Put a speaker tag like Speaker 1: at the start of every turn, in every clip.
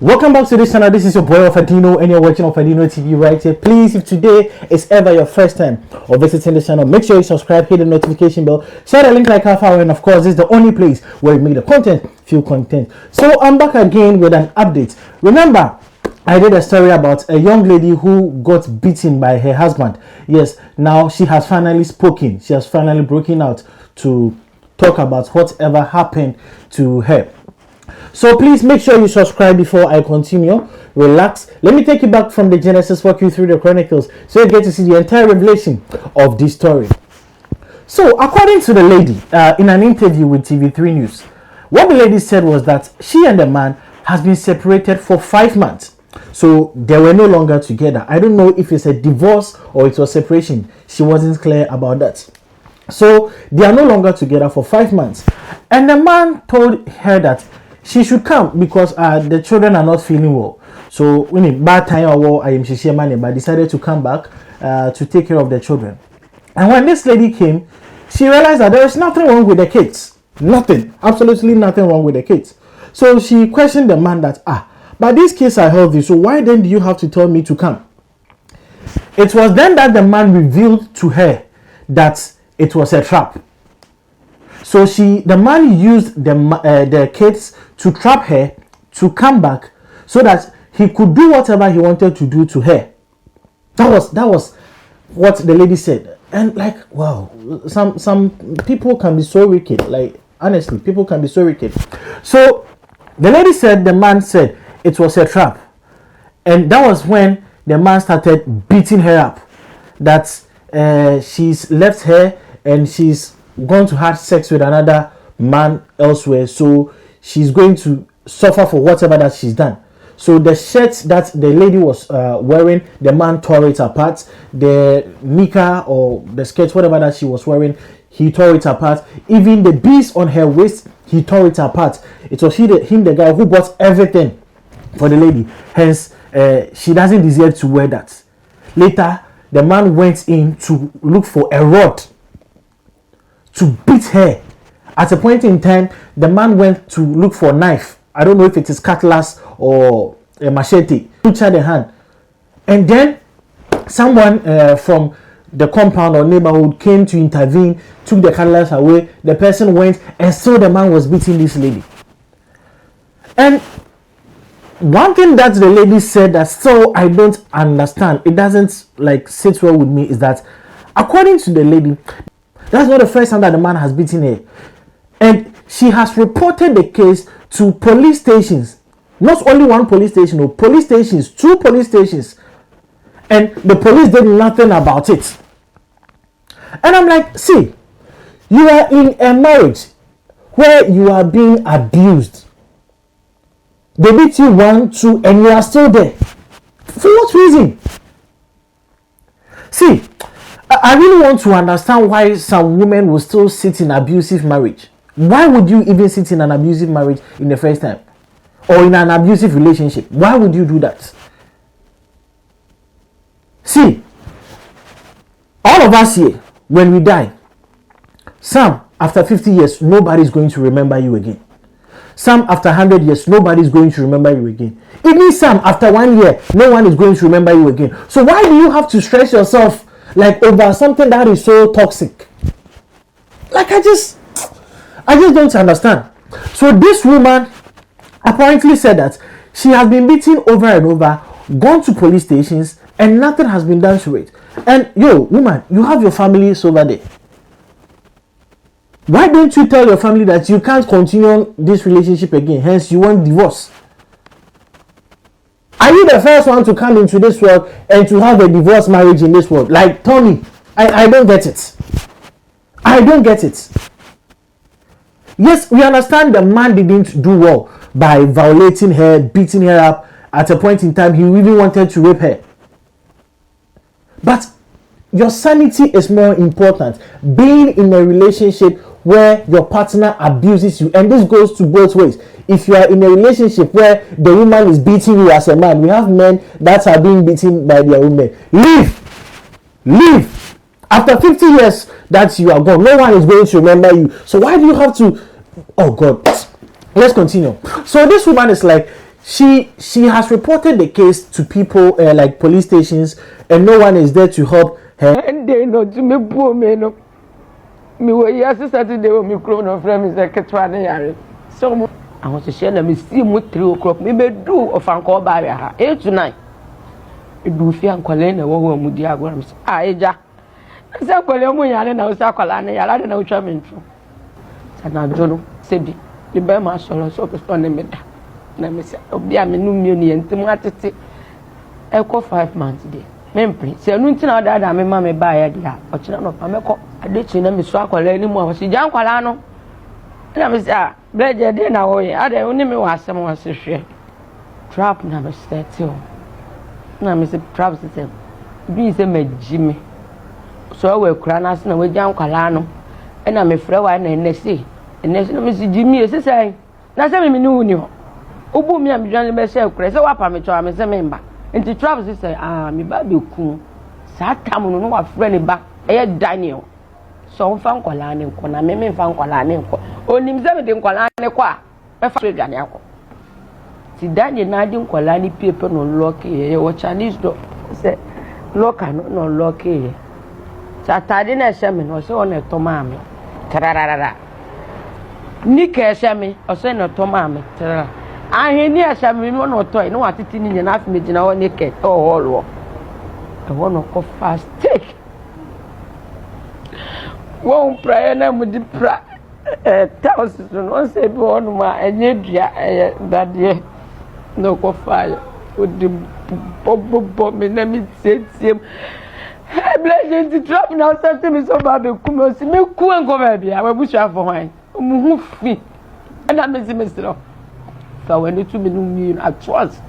Speaker 1: Welcome back to this channel. This is your boy Ofadino and you're watching Ofadino TV right here. Please, if today is ever your first time or visiting this channel, make sure you subscribe, hit the notification bell, share the link like half hour, and of course this is the only place where we make the content feel content. So I'm back again with an update. Remember, I did a story about a young lady who got beaten by her husband. Yes, now she has finally spoken. She has finally broken out to talk about whatever happened to her. So please make sure you subscribe before I continue. Relax. Let me take you back from the Genesis, walk you through the Chronicles, so you get to see the entire revelation of this story. So according to the lady, in an interview with TV3 News, what the lady said was that she and the man has been separated for 5 months. So they were no longer together. I don't know if it's a divorce or it was separation. She wasn't clear about that. So they are no longer together for 5 months. And the man told her that she should come because the children are not feeling well. So when bad time or I am but decided to come back to take care of the children. And when this lady came, she realized that there is nothing wrong with the kids. Nothing, absolutely nothing wrong with the kids. So she questioned the man that but these kids are healthy, so why then do you have to tell me to come? It was then that the man revealed to her that it was a trap. So the man used the kids to trap her to come back so that he could do whatever he wanted to do to her. That was what the lady said. And like, wow, some people can be so wicked. Like, honestly, people can be so wicked. So the lady said, the man said it was a trap. And that was when the man started beating her up. That she's left her and she's going to have sex with another man elsewhere, so she's going to suffer for whatever that she's done. So the shirt that the lady was wearing, the man tore it apart. The nika or the skirt, whatever that she was wearing, he tore it apart. Even the beads on her waist, he tore it apart. It was the guy who bought everything for the lady. Hence, she doesn't deserve to wear that. Later, the man went in to look for a rod to beat her. At a point in time, the man went to look for a knife. I don't know if it is cutlass or a machete. Butchered the hand. And then someone from the compound or neighborhood came to intervene, took the cutlass away. The person went and saw the man was beating this lady. And one thing that the lady said that so I don't understand, it doesn't like sit well with me, is that according to the lady, that's not the first time that the man has beaten her. And she has reported the case to police stations. Not only one police station, no, police stations, 2 police stations. And the police did nothing about it. And I'm like, see, you are in a marriage where you are being abused. They beat you 1, 2, and you are still there. For what reason? See, I really want to understand why some women will still sit in abusive marriage. Why would you even sit in an abusive marriage in the first time? Or in an abusive relationship? Why would you do that? See, all of us here, when we die, some after 50 years, nobody's going to remember you again. Some after 100 years, nobody's going to remember you again. Even some after 1 year, no one is going to remember you again. So why do you have to stress yourself like over something that is so toxic? Like I just don't understand. So this woman apparently said that she has been beaten over and over, gone to police stations, and nothing has been done to it. And yo, woman, you have your families over there. Why don't you tell your family that you can't continue this relationship again? Hence, you want divorce. Are you the first one to come into this world and to have a divorce marriage in this world? Like, tell me. I don't get it. I don't get it. Yes, we understand the man didn't do well by violating her, beating her up. At a point in time, he even wanted to rape her. But your sanity is more important. Being in a relationship where your partner abuses you, and this goes to both ways. If you are in a relationship where the woman is beating you as a man, we have men that are being beaten by their women. Leave. After 50 years that you are gone, no one is going to remember you. So why do you have to? Oh God. Let's continue. So this woman is like, she has reported the case to people like police stations, and no one is there to help her.
Speaker 2: And they know to me poor men. Me were yesterday when me grown up from is like a 20 years. So I want to share them. Me see me 3 o'clock. Me do of Uncle Barrier 8 to 9. It do fear and Colena over Mudiagrams. Ja. I said, Colena, and I was a colana, I don't know German. And I don't know, said the Burma solo so on the meta. Let me say, Obia Menu and Tomatity. Echo 5 months day. Mempri, say, Nuntin or that I may mammy buy a dia, or China of Ameco. I did see them swap anymore. She John Colano. And I was there, bled your dinner away. I don't know what someone says. Trap number 30. Now, Mr. Travis said, be the Jimmy. So I will cry us and away John Colano. And I'm afraid I never see. And there's no Mr. Jimmy is saying, that's a minute. Ubu me am Johnny Bessel, so what I'm a member. And the Travis say, me baby cool. Satam no what friend back, Daniel. So found Colani, Kona, me found Colani. Only 17 Colani qua. A free Daniel. See, Daniel Nadine Colani people no lucky, or Chinese dog. Say, look, I no lucky. Satadina Shaman was on a tomami. Tarara. Nika Shami, or send a tomami. I hear near Shami one or toy, no attitude in enough meeting our naked or all. I want to go fast. Take. Won't pray and I'm with the thousands and one say, born my and yet, that year. No go fire with the bomb and let me say him. I bless you to drop now. Something is about the Kumos. Me cool and go baby. I will wish you for wine. Move me. And I'm missing Mr. So when you 2 minutes, I trust.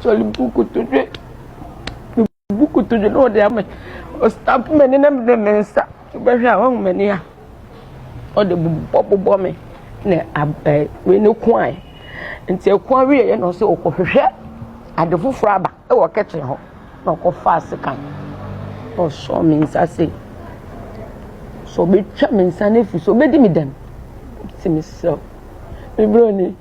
Speaker 2: So the book to drink. The book to the Lord, they are stop many numbers the minister. But I want many. Or the bubble bombing. We no quine. Until quarry and also at the full frabber. Oh, catching her. No go fast come. Oh, so means I say. So be charming, son, if you so be them. See me so. Me brony,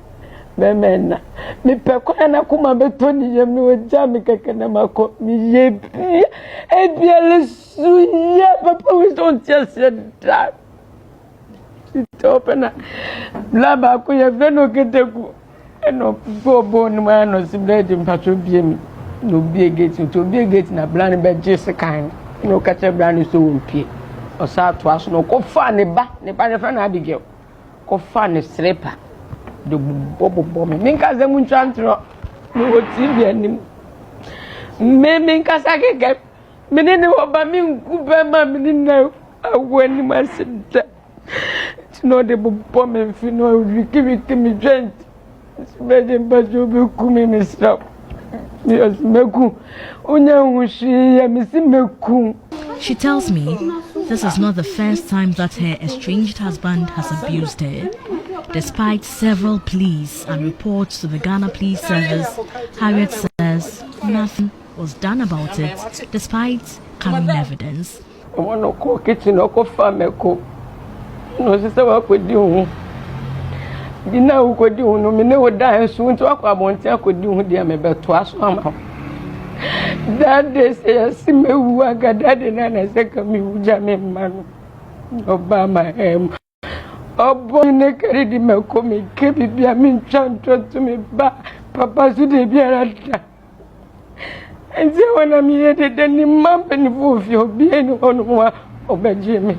Speaker 2: me men, me pekwana kuma betoni yem no jam kekena mako mi ye. E bien le suya papa we don't just that. It open. Blaba ku ye veno keteku. Eno bobo no man no siblade mpacho biem. No be gate to be gate na plan be jese kan. No catch a brand so impie. Or sa to us no ko fa ne ba ne friend Abigail. Ko fa ne sleeper. The bobo bomb. Minka ze mun chantro. No TV anim. Me minka sake get. Me ne oba min kuba ma me na awani ma sida. No the bomb me fi no wiki me joint. Bede bajo be kumi me stop. Yes, meku. Onya hushi ya me si meku.
Speaker 3: She tells me this is not the first time that her estranged husband has abused her. Despite several pleas and reports to the Ghana Police Service, Harriet says nothing was done about it despite carrying evidence.
Speaker 2: I want to cook kitchen or cook farm. No, sister, what could do? Dinner who could do no, me never die soon to walk about I could do dear me but twice. That day say see me who I got that and I second me who jam man Obama boy ne carry me come keep be a min chant to me ba papa so de biarata. And so when I'm here then the man for your being on one over Jimmy.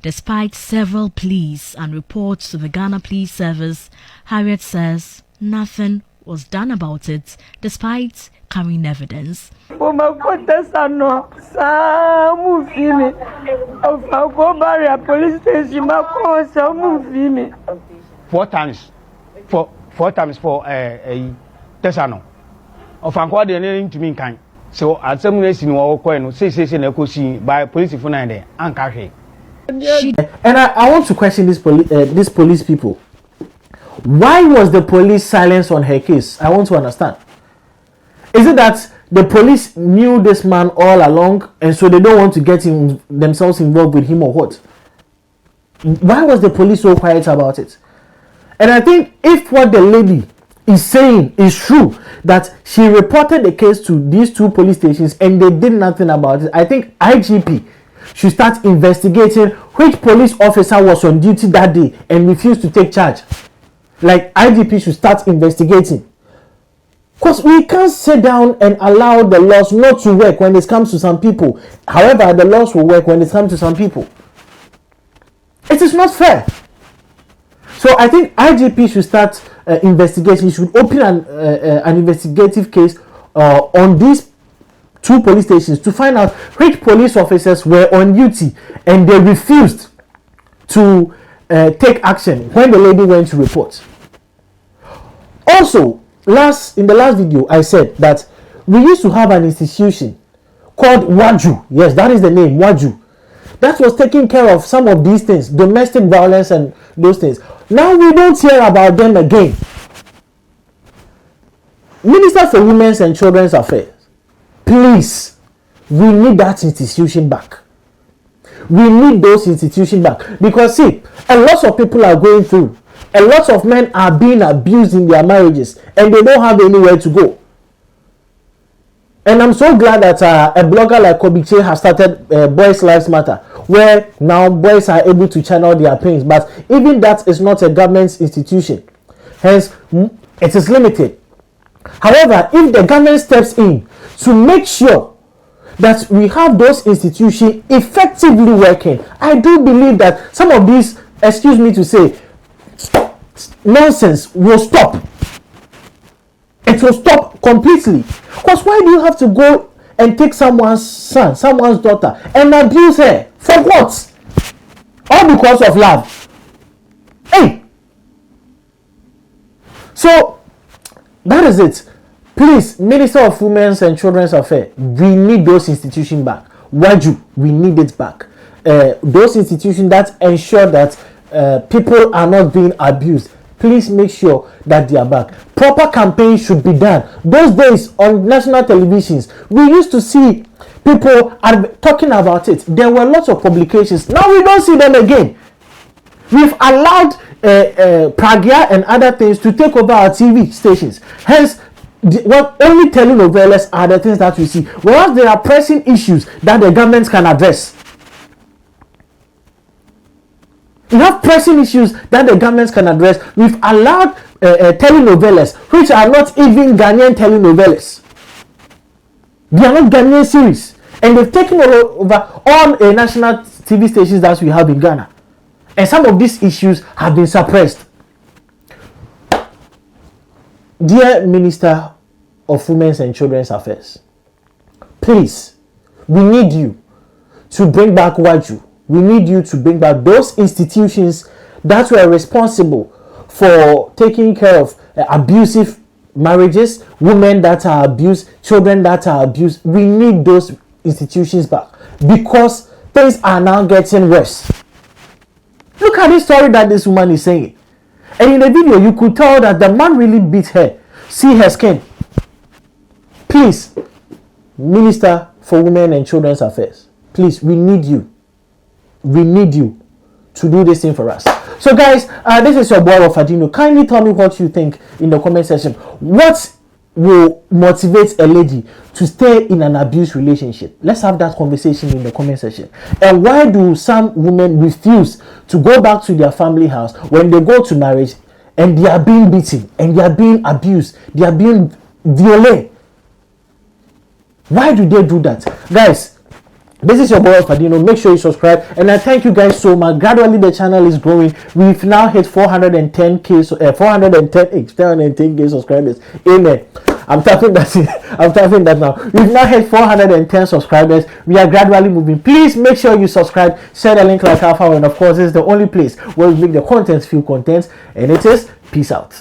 Speaker 3: Despite several pleas and reports to the Ghana Police Service, Harriet says nothing was done about it despite carrying evidence.
Speaker 2: Oh my God, that's no. Some me. Of our go barrier police station, my cause, some me.
Speaker 4: 4 times. Four times for a Tessano. Of Uncle de to me kind. So at some days in our coin, say, by police for 9 days, and carry.
Speaker 1: And I want to question these police people. Why was the police silence on her case? I want to understand. Is it that the police knew this man all along and so they don't want to get themselves involved with him or what? Why was the police so quiet about it? And I think if what the lady is saying is true, that she reported the case to these 2 police stations and they did nothing about it, I think IGP should start investigating which police officer was on duty that day and refused to take charge. Like, IGP should start investigating. Because we can't sit down and allow the laws not to work when it comes to some people. However, the laws will work when it comes to some people. It is not fair. So I think IGP should start investigation. He should open an investigative case on these 2 police stations to find out which police officers were on duty and they refused to take action when the lady went to report. Also, in the last video, I said that we used to have an institution called WAJU. Yes, that is the name, WAJU. That was taking care of some of these things, domestic violence and those things. Now we don't hear about them again. Minister for Women's and Children's Affairs, please, we need that institution back. We need those institutions back. Because see, a lot of people are going through. A lot of men are being abused in their marriages and they don't have anywhere to go. And I'm so glad that a blogger like Kobiche has started Boys Lives Matter, where now boys are able to channel their pains. But even that is not a government institution. Hence, it is limited. However, if the government steps in to make sure that we have those institutions effectively working, I do believe that some of these, excuse me to say, nonsense will stop. It will stop completely. Because why do you have to go and take someone's son, someone's daughter, and abuse her? For what? All because of love. Hey! So, that is it. Please, Minister of Women's and Children's Affairs, we need those institutions back. WAJU, we need it back. Those institutions that ensure that people are not being abused. Please make sure that they are back. Proper campaigns should be done. Those days on national televisions, we used to see people talking about it. There were lots of publications. Now we don't see them again. We've allowed Pragya and other things to take over our TV stations. Hence, only telenovelas are the things that we see. Whereas there are pressing issues that the government can address. We have pressing issues that the government can address. We've allowed telenovelas, which are not even Ghanaian telenovelas. They are not Ghanaian series. And they've taken over all national TV stations that we have in Ghana. And some of these issues have been suppressed. Dear Minister of Women's and Children's Affairs, please, we need you to bring back WAJU. We need you to bring back those institutions that were responsible for taking care of abusive marriages, women that are abused, children that are abused. We need those institutions back because things are now getting worse. Look at this story that this woman is saying. And in the video, you could tell that the man really beat her. See her skin. Please, Minister for Women and Children's Affairs, please, we need you. We need you to do this thing for us. So guys, this is your boy Ofadino. Kindly tell me what you think in the comment section. What will motivate a lady to stay in an abused relationship? Let's have that conversation in the comment section. And why do some women refuse to go back to their family house when they go to marriage and they are being beaten and they are being abused, they are being violated? Why do they do that? Guys, this is your boy Ofadino. Make sure you subscribe, and I thank you guys so much. Gradually the channel is growing. We've now hit 410k subscribers. Amen. I'm tapping that now. We've now hit 410 subscribers. We are gradually moving. Please make sure you subscribe, share the link like Alpha, and of course this is the only place where we make the content feel content, and it is peace out.